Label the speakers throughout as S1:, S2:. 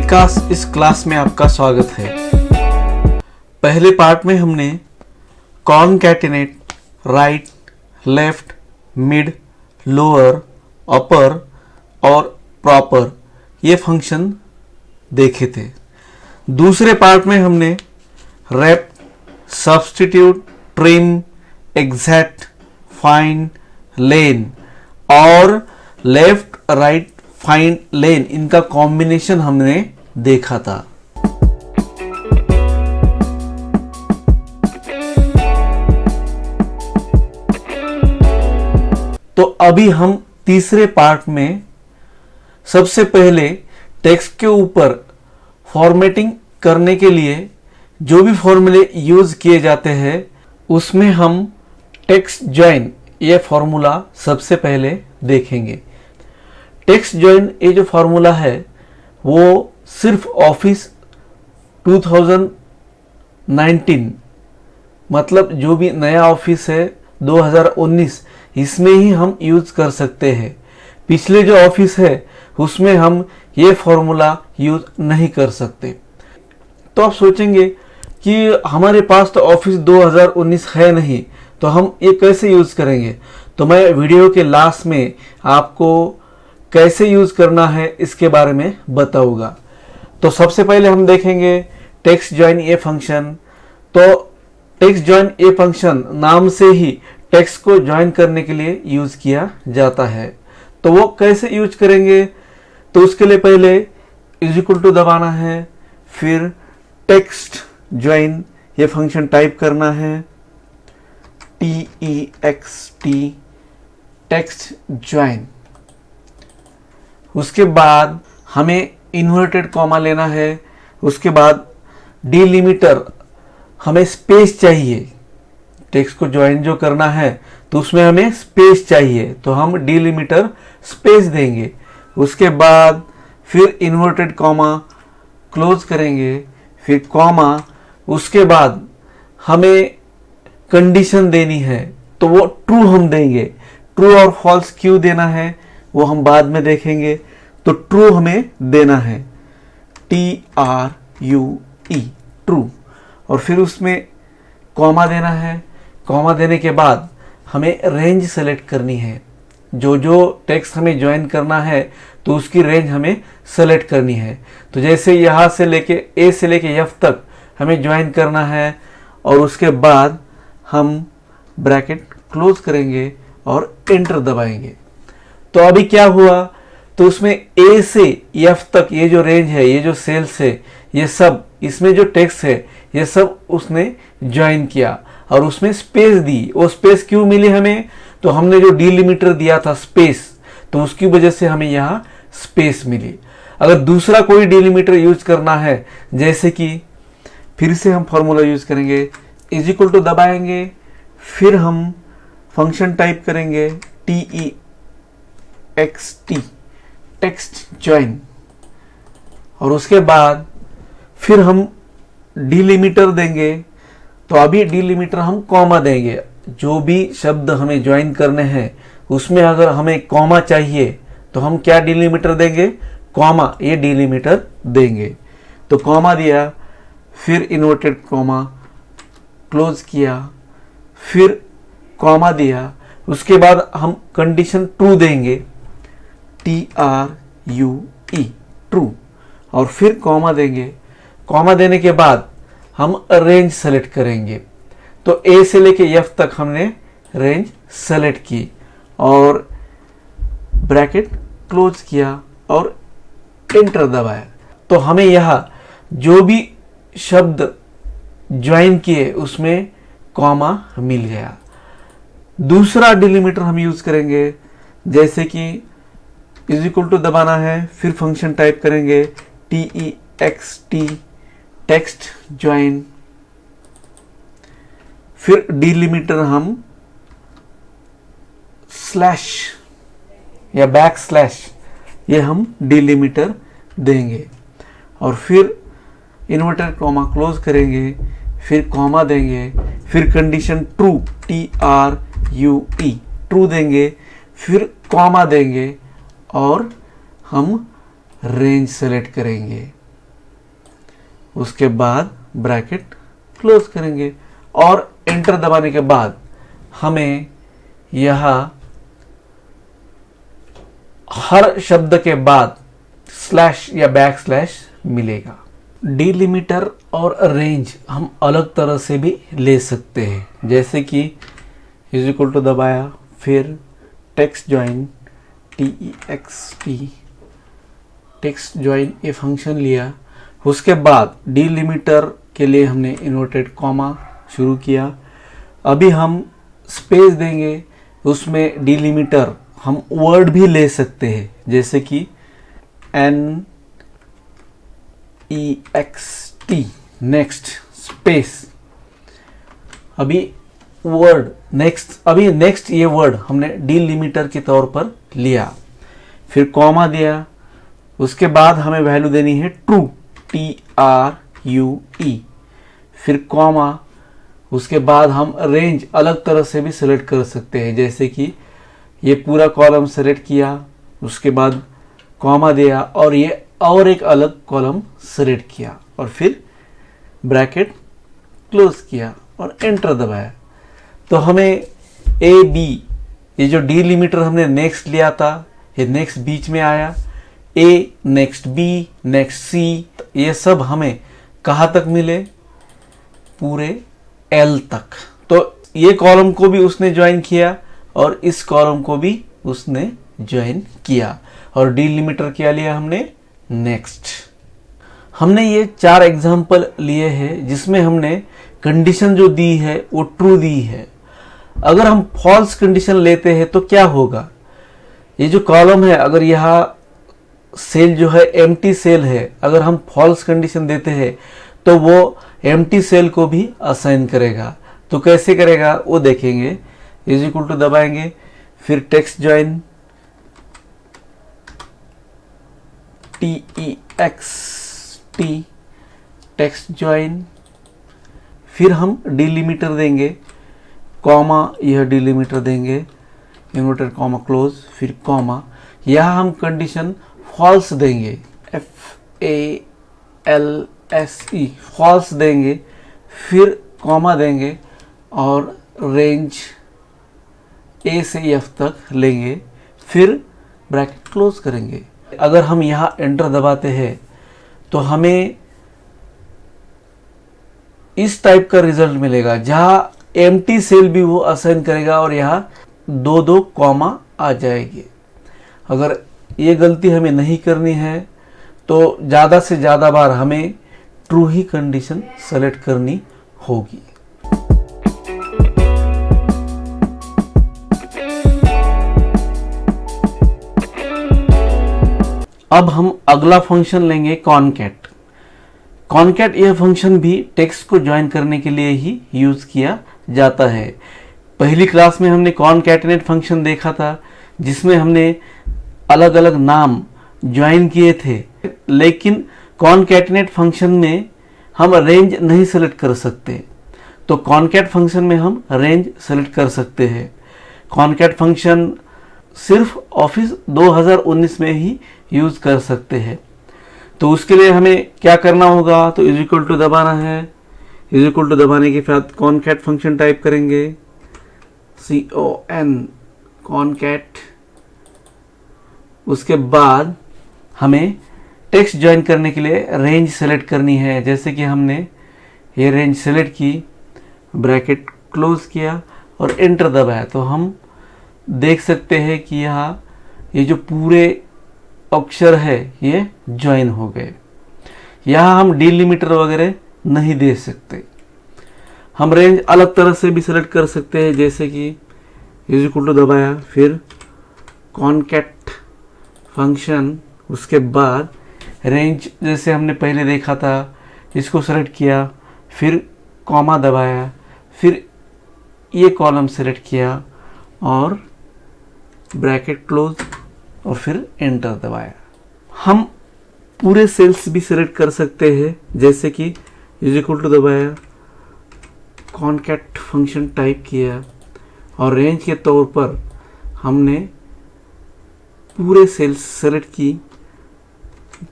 S1: विकास इस क्लास में आपका स्वागत है। पहले पार्ट में हमने concatenate, right, left, mid, lower, upper और प्रॉपर ये फंक्शन देखे थे। दूसरे पार्ट में हमने rep, substitute, trim, exact, find, len और लेफ्ट, राइट, फाइंड, लेन इनका कॉम्बिनेशन हमने देखा था। तो अभी हम तीसरे पार्ट में सबसे पहले टेक्स्ट के ऊपर फॉर्मेटिंग करने के लिए जो भी फॉर्मूले यूज किए जाते हैं उसमें हम टेक्स्ट जॉइन ये फॉर्मूला सबसे पहले देखेंगे। टेक्स्ट जॉइन ये जो फॉर्मूला है वो सिर्फ ऑफिस 2019 मतलब जो भी नया ऑफिस है 2019 इसमें ही हम यूज कर सकते हैं। पिछले जो ऑफिस है उसमें हम ये फॉर्मूला यूज नहीं कर सकते। तो आप सोचेंगे कि हमारे पास तो ऑफिस 2019 है नहीं तो हम ये कैसे यूज करेंगे। तो मैं वीडियो के लास्ट में आपको कैसे यूज करना है इसके बारे में बताऊंगा। तो सबसे पहले हम देखेंगे टेक्स्ट जॉइन ए फंक्शन। तो टेक्स्ट जॉइन ए फंक्शन नाम से ही टेक्स्ट को ज्वाइन करने के लिए यूज किया जाता है। तो वो कैसे यूज करेंगे, तो उसके लिए पहले इज इक्वल टू दबाना है, फिर टेक्स्ट जॉइन ये फंक्शन टाइप करना है, TEXT टेक्स्ट जॉइन। उसके बाद हमें इन्वर्टेड कॉमा लेना है। उसके बाद डिलिमिटर, हमें स्पेस चाहिए। टेक्स्ट को ज्वाइन जो करना है तो उसमें हमें स्पेस चाहिए तो हम डिलिमिटर स्पेस देंगे। उसके बाद फिर इन्वर्टेड कॉमा क्लोज करेंगे, फिर कॉमा। उसके बाद हमें कंडीशन देनी है तो वो ट्रू हम देंगे। ट्रू और फॉल्स क्यों देना है वो हम बाद में देखेंगे। तो ट्रू हमें देना है, TRUE ट्रू। और फिर उसमें कॉमा देना है। कॉमा देने के बाद हमें रेंज सेलेक्ट करनी है। जो जो टेक्स्ट हमें ज्वाइन करना है तो उसकी रेंज हमें सेलेक्ट करनी है। तो जैसे यहाँ से लेके ए से लेके F तक हमें ज्वाइन करना है और उसके बाद हम ब्रैकेट क्लोज करेंगे और एंटर दबाएंगे। तो अभी क्या हुआ, तो उसमें ए से F तक ये जो रेंज है, ये जो सेल्स है, ये सब इसमें जो टेक्स्ट है ये सब उसने ज्वाइन किया और उसमें स्पेस दी। वो स्पेस क्यों मिली हमें, तो हमने जो डिलिमिटर दिया था स्पेस, तो उसकी वजह से हमें यहाँ स्पेस मिली। अगर दूसरा कोई डिलिमिटर यूज करना है, जैसे कि फिर से हम फॉर्मूला यूज करेंगे, इज इक्वल टू दबाएंगे, फिर हम फंक्शन टाइप करेंगे TEXT टेक्स्ट ज्वाइन। और उसके बाद फिर हम डिलिमिटर देंगे। तो अभी डिलिमिटर हम कॉमा देंगे। जो भी शब्द हमें ज्वाइन करने हैं उसमें अगर हमें कॉमा चाहिए तो हम क्या डिलिमिटर देंगे, कॉमा ये डिलिमिटर देंगे। तो कॉमा दिया, फिर इन्वर्टेड कॉमा क्लोज किया, फिर कॉमा दिया। उसके बाद हम कंडीशन ट्रू देंगे, TRUE ट्रू। और फिर कॉमा देंगे। कॉमा देने के बाद हम रेंज सेलेक्ट करेंगे। तो ए से लेके F तक हमने रेंज सेलेक्ट की और ब्रैकेट क्लोज किया और एंटर दबाया। तो हमें यहाँ जो भी शब्द ज्वाइन किए उसमें कॉमा मिल गया। दूसरा डिलिमिटर हम यूज करेंगे, जैसे कि इज इक्वल टू दबाना है, फिर फंक्शन टाइप करेंगे TEXT टेक्स्ट ज्वाइन, फिर डिलिमिटर हम स्लैश या बैक स्लैश ये हम डिलिमिटर देंगे। और फिर इन्वर्टर कॉमा क्लोज करेंगे, फिर कॉमा देंगे, फिर कंडीशन ट्रू TRUE ट्रू देंगे, फिर कॉमा देंगे और हम रेंज सेलेक्ट करेंगे। उसके बाद ब्रैकेट क्लोज करेंगे और एंटर दबाने के बाद हमें यहाँ हर शब्द के बाद स्लैश या बैक स्लैश मिलेगा। डिलिमीटर और रेंज हम अलग तरह से भी ले सकते हैं, जैसे कि इज इक्वल टू दबाया, फिर text join TEXT text join ये फंक्शन लिया। उसके बाद डिलिमीटर के लिए हमने इन्वर्टेड कॉमा शुरू किया। अभी हम स्पेस देंगे, उसमें डिलिमीटर हम वर्ड भी ले सकते हैं, जैसे कि NEXT नेक्स्ट स्पेस। अभी वर्ड नेक्स्ट, अभी नेक्स्ट ये वर्ड हमने डिलिमीटर के तौर पर लिया, फिर कॉमा दिया। उसके बाद हमें वैल्यू देनी है ट्रू TRUE, फिर कॉमा। उसके बाद हम रेंज अलग तरह से भी सिलेक्ट कर सकते हैं, जैसे कि ये पूरा कॉलम सेलेक्ट किया, उसके बाद कॉमा दिया और ये और एक अलग कॉलम सेलेक्ट किया और फिर ब्रैकेट क्लोज किया और एंटर दबाया। तो हमें AB, ये जो डिलिमीटर हमने नेक्स्ट लिया था, ये नेक्स्ट बीच में आया, A next B next C, ये सब हमें कहाँ तक मिले, पूरे L तक। तो ये कॉलम को भी उसने ज्वाइन किया और इस कॉलम को भी उसने ज्वाइन किया और डिलिमीटर क्या लिया हमने, नेक्स्ट। हमने ये 4 एग्जाम्पल लिए हैं जिसमें हमने कंडीशन जो दी है वो ट्रू दी है। अगर हम फॉल्स कंडीशन लेते हैं तो क्या होगा, ये जो कॉलम है, अगर यहाँ सेल जो है एम्प्टी सेल है, अगर हम फॉल्स कंडीशन देते हैं तो वो एम्प्टी सेल को भी असाइन करेगा। तो कैसे करेगा वो देखेंगे। इज इक्वल टू दबाएंगे, फिर text join TEXT text join, फिर हम डिलिमीटर देंगे, कॉमा, यह डिलिमीटर देंगे, इन्वर्टेड कॉमा क्लोज, फिर कॉमा। यहाँ हम कंडीशन फॉल्स देंगे, FALSE फॉल्स देंगे, फिर कॉमा देंगे और रेंज A से F तक लेंगे, फिर ब्रैकेट क्लोज करेंगे। अगर हम यहाँ एंटर दबाते हैं तो हमें इस टाइप का रिजल्ट मिलेगा, जहाँ एम्प्टी सेल भी वो असाइन करेगा और यहाँ 2-2 कॉमा आ जाएगी। अगर ये गलती हमें नहीं करनी है तो ज़्यादा से ज़्यादा बार हमें ट्रू ही कंडीशन सेलेक्ट करनी होगी। अब हम अगला फंक्शन लेंगे कॉनकैट। कॉनकैट यह फंक्शन भी टेक्स्ट को ज्वाइन करने के लिए ही यूज किया जाता है। पहली क्लास में हमने कॉनकैटिनेट फंक्शन देखा था, जिसमें हमने अलग अलग नाम ज्वाइन किए थे, लेकिन कॉनकैटिनेट फंक्शन में हम रेंज नहीं सेलेक्ट कर सकते। तो कॉनकैट फंक्शन में हम रेंज सेलेक्ट कर सकते हैं। कॉनकैट फंक्शन सिर्फ ऑफिस 2019 में ही यूज कर सकते हैं। तो उसके लिए हमें क्या करना होगा, तो इज इक्वल टू दबाना है। इज इक्वल टू दबाने के बाद कॉनकैट फंक्शन टाइप करेंगे, CON कॉनकैट। उसके बाद हमें टेक्स्ट ज्वाइन करने के लिए रेंज सेलेक्ट करनी है, जैसे कि हमने ये रेंज सेलेक्ट की, ब्रैकेट क्लोज किया और एंटर दबाया। तो हम देख सकते हैं कि यहाँ ये जो पूरे अक्षर है ये ज्वाइन हो गए। यहाँ हम डिलिमीटर वगैरह नहीं दे सकते। हम रेंज अलग तरह से भी सेलेक्ट कर सकते हैं, जैसे कि इज इक्वल टू दबाया, फिर कॉनकैट फंक्शन, उसके बाद रेंज जैसे हमने पहले देखा था इसको सेलेक्ट किया, फिर कॉमा दबाया, फिर ये कॉलम सेलेक्ट किया और ब्रैकेट क्लोज और फिर एंटर दबाया। हम पूरे सेल्स भी सेलेक्ट कर सकते हैं, जैसे कि इज इक्वल टू दबाया, कॉनकैट फंक्शन टाइप किया और रेंज के तौर पर हमने पूरे सेल्स सेलेक्ट की,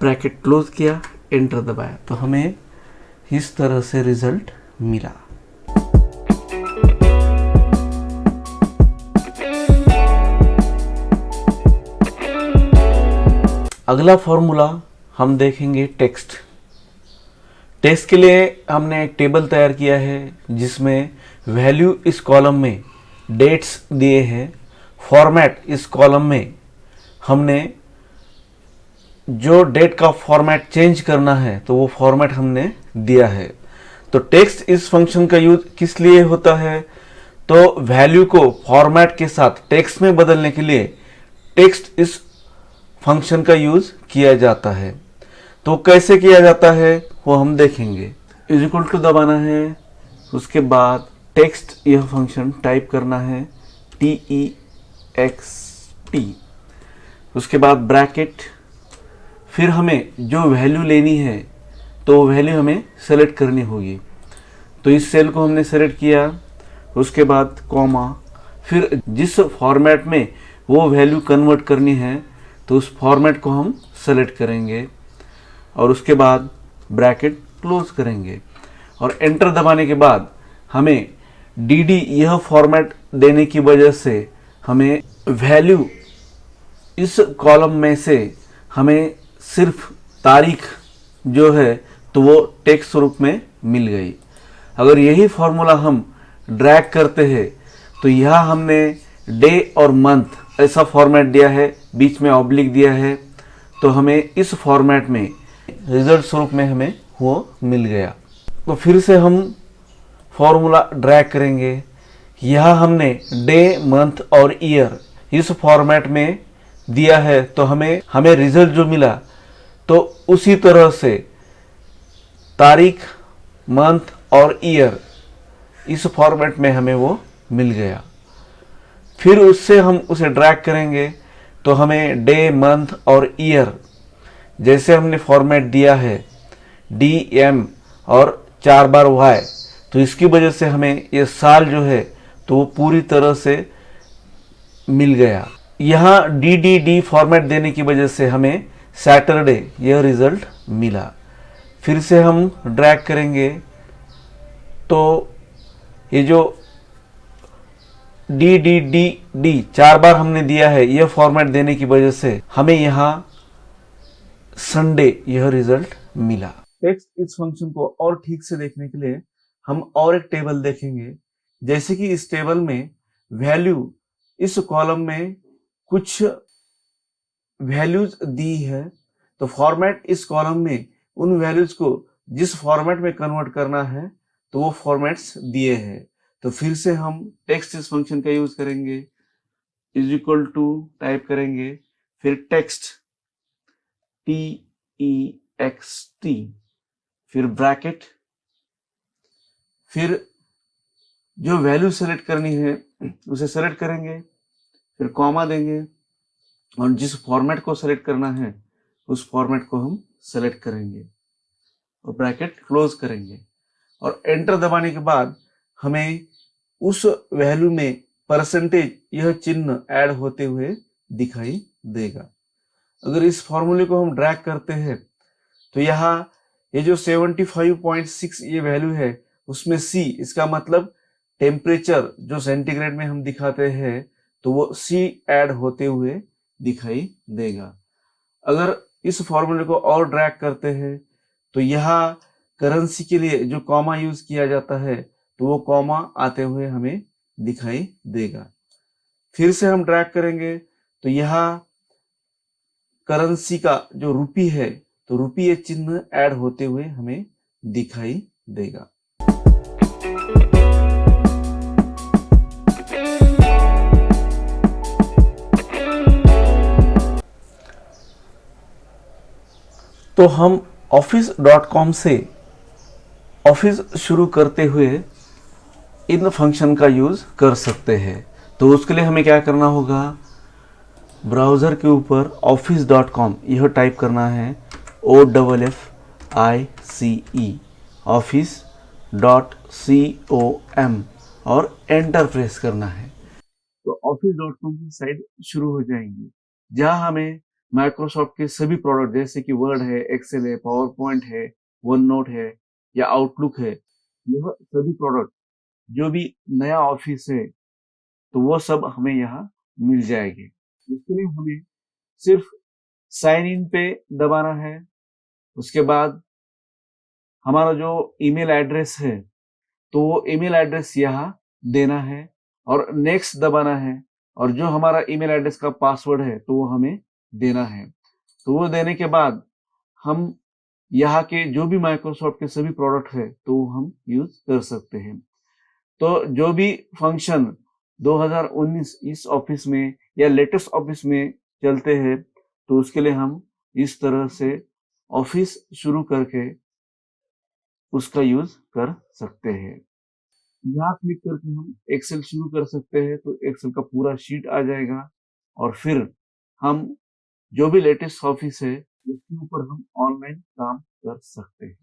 S1: ब्रैकेट क्लोज किया, एंटर दबाया। तो हमें इस तरह से रिजल्ट मिला। अगला फॉर्मूला हम देखेंगे टेक्स्ट। टेक्स्ट के लिए हमने एक टेबल तैयार किया है जिसमें वैल्यू इस कॉलम में डेट्स दिए हैं, फॉर्मेट इस कॉलम में हमने जो डेट का फॉर्मेट चेंज करना है तो वो फॉर्मेट हमने दिया है। तो टेक्स्ट इस फंक्शन का यूज किस लिए होता है, तो वैल्यू को फॉर्मेट के साथ टेक्स्ट में बदलने के लिए टेक्स्ट इस फंक्शन का यूज किया जाता है। तो कैसे किया जाता है वो हम देखेंगे। इज इक्वल टू दबाना है, उसके बाद टेक्स्ट यह फंक्शन टाइप करना है TEXT, उसके बाद ब्रैकेट, फिर हमें जो वैल्यू लेनी है तो वैल्यू हमें सेलेक्ट करनी होगी। तो इस सेल को हमने सेलेक्ट किया, उसके बाद कॉमा, फिर जिस फॉर्मेट में वो वैल्यू कन्वर्ट करनी है तो उस फॉर्मेट को हम सेलेक्ट करेंगे और उसके बाद ब्रैकेट क्लोज करेंगे और एंटर दबाने के बाद हमें DD यह फॉर्मेट देने की वजह से हमें वैल्यू इस कॉलम में से हमें सिर्फ तारीख जो है तो वो टेक्स्ट रूप में मिल गई। अगर यही फॉर्मूला हम ड्रैग करते हैं तो यहाँ हमने डे और मंथ ऐसा फॉर्मेट दिया है, बीच में ऑब्लिक दिया है, तो हमें इस फॉर्मेट में रिजल्ट स्वरूप में हमें वो मिल गया। तो फिर से हम फॉर्मूला ड्रैग करेंगे, यहाँ हमने डे, मंथ और ईयर इस फॉर्मेट में दिया है तो हमें रिजल्ट जो मिला तो उसी तरह से तारीख, मंथ और ईयर इस फॉर्मेट में हमें वो मिल गया। फिर उससे हम उसे ड्रैग करेंगे तो हमें डे, मंथ और ईयर जैसे हमने फॉर्मेट दिया है DM और 4 बार Y, तो इसकी वजह से हमें ये साल जो है तो वो पूरी तरह से मिल गया। यहाँ DDD फॉर्मेट देने की वजह से हमें सैटरडे यह रिजल्ट मिला। फिर से हम ड्रैग करेंगे तो ये जो DDDD 4 बार हमने दिया है यह फॉर्मेट देने की वजह से हमें यहाँ संडे यह रिजल्ट मिला। टेक्स्ट इस फंक्शन को और ठीक से देखने के लिए हम और एक टेबल देखेंगे। जैसे कि इस टेबल में वैल्यू इस कॉलम में कुछ वैल्यूज दी है तो फॉर्मेट इस कॉलम में उन वैल्यूज को जिस फॉर्मेट में कन्वर्ट करना है तो वो फॉर्मेट्स दिए हैं। तो फिर से हम टेक्स्ट इस फंक्शन का यूज करेंगे, इज इक्वल टू टाइप करेंगे, फिर टेक्स्ट TEXT, फिर ब्रैकेट, फिर जो वैल्यू सेलेक्ट करनी है उसे सेलेक्ट करेंगे, फिर कॉमा देंगे और जिस फॉर्मेट को सेलेक्ट करना है उस फॉर्मेट को हम सेलेक्ट करेंगे और ब्रैकेट क्लोज करेंगे और एंटर दबाने के बाद हमें उस वैल्यू में परसेंटेज यह चिन्ह ऐड होते हुए दिखाई देगा। अगर इस फॉर्मूले को हम ड्रैग करते हैं तो यहाँ ये जो 75.6 ये वैल्यू है उसमें C, इसका मतलब टेम्परेचर जो सेंटीग्रेड में हम दिखाते हैं तो वो C ऐड होते हुए दिखाई देगा। अगर इस फॉर्मूले को और ड्रैग करते हैं तो यहाँ करेंसी के लिए जो कॉमा यूज किया जाता है तो वो कॉमा आते हुए हमें दिखाई देगा। फिर से हम ड्रैग करेंगे तो यहाँ करेंसी का जो रुपी है तो रुपी ये चिन्ह ऐड होते हुए हमें दिखाई देगा। तो हम office.com से ऑफिस शुरू करते हुए इन फंक्शन का यूज कर सकते हैं। तो उसके लिए हमें क्या करना होगा, ब्राउज़र के ऊपर office.com यह टाइप करना है, OFFICE office.com और एंटर प्रेस करना है। तो office.com की साइट शुरू हो जाएंगी जहां हमें माइक्रोसॉफ्ट के सभी प्रोडक्ट जैसे कि वर्ड है, एक्सेल है, पावर पॉइंट है, वन नोट है, या आउटलुक है, यह सभी प्रोडक्ट जो भी नया ऑफिस है तो वो सब हमें यहाँ मिल जाएंगे। इसके लिए हमें सिर्फ साइन इन पे दबाना है। उसके बाद हमारा जो ईमेल एड्रेस है तो वो ईमेल एड्रेस यहाँ देना है और नेक्स्ट दबाना है, और जो हमारा ईमेल एड्रेस का पासवर्ड है तो वो हमें देना है। तो वो देने के बाद हम यहाँ के जो भी माइक्रोसॉफ्ट के सभी प्रोडक्ट है तो वो हम यूज कर सकते हैं। तो जो भी फंक्शन 2019 इस ऑफिस में या लेटेस्ट ऑफिस में चलते हैं तो उसके लिए हम इस तरह से ऑफिस शुरू करके उसका यूज कर सकते हैं। यहाँ क्लिक करके हम एक्सेल शुरू कर सकते हैं, तो एक्सेल का पूरा शीट आ जाएगा और फिर हम जो भी लेटेस्ट ऑफिस है उसके ऊपर हम ऑनलाइन काम कर सकते हैं।